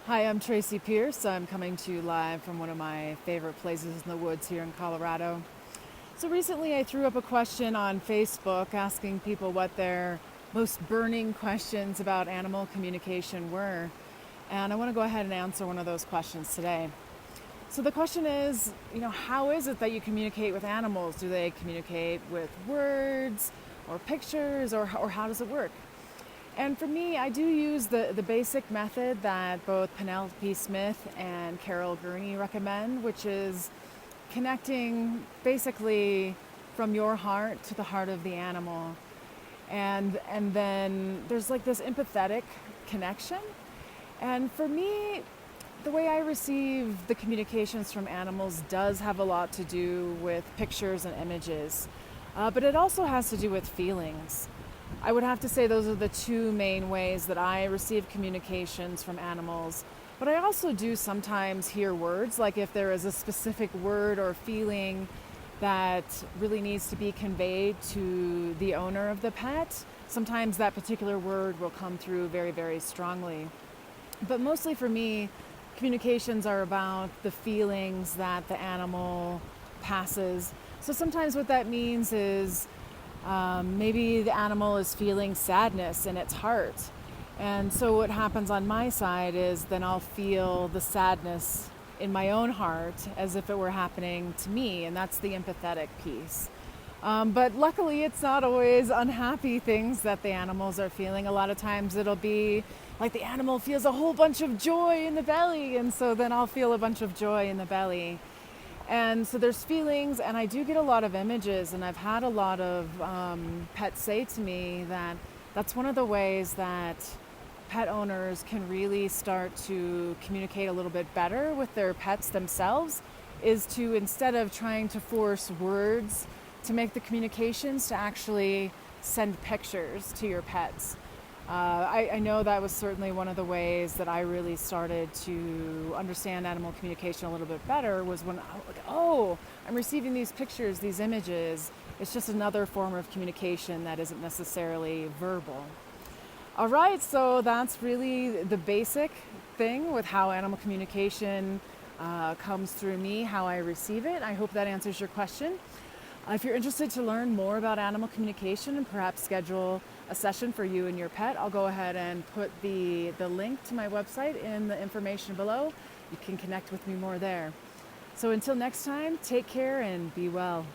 Hi, I'm Tracy Pierce. I'm coming to you live from one of my favorite places in the woods here in Colorado. So recently I threw up a question on Facebook asking people what their most burning questions about animal communication were. And I want to go ahead and answer one of those questions today. So the question is, how is it that you communicate with animals? Do they communicate with words or pictures or how does it work? And for me, I do use the basic method that both Penelope Smith and Carol Gurney recommend, which is connecting basically from your heart to the heart of the animal. And then there's like this empathetic connection. And for me, the way I receive the communications from animals does have a lot to do with pictures and images, but it also has to do with feelings. I would have to say those are the two main ways that I receive communications from animals. But I also do sometimes hear words, like if there is a specific word or feeling that really needs to be conveyed to the owner of the pet. Sometimes that particular word will come through very, very strongly. But mostly for me, communications are about the feelings that the animal passes. So sometimes what that means is maybe the animal is feeling sadness in its heart. And so what happens on my side is then I'll feel the sadness in my own heart as if it were happening to me. And that's the empathetic piece. But luckily, it's not always unhappy things that the animals are feeling. A lot of times it'll be like the animal feels a whole bunch of joy in the belly. And so then I'll feel a bunch of joy in the belly. And so there's feelings, and I do get a lot of images, and I've had a lot of pets say to me that that's one of the ways that pet owners can really start to communicate a little bit better with their pets themselves, is to, instead of trying to force words to make the communications, to actually send pictures to your pets. I know that was certainly one of the ways that I really started to understand animal communication a little bit better, was when I was like, oh, I'm receiving these pictures, these images. It's just another form of communication that isn't necessarily verbal. All right, so that's really the basic thing with how animal communication comes through me, how I receive it. I hope that answers your question. If you're interested to learn more about animal communication and perhaps schedule a session for you and your pet, I'll go ahead and put the link to my website in the information below. You can connect with me more there. So until next time, take care and be well.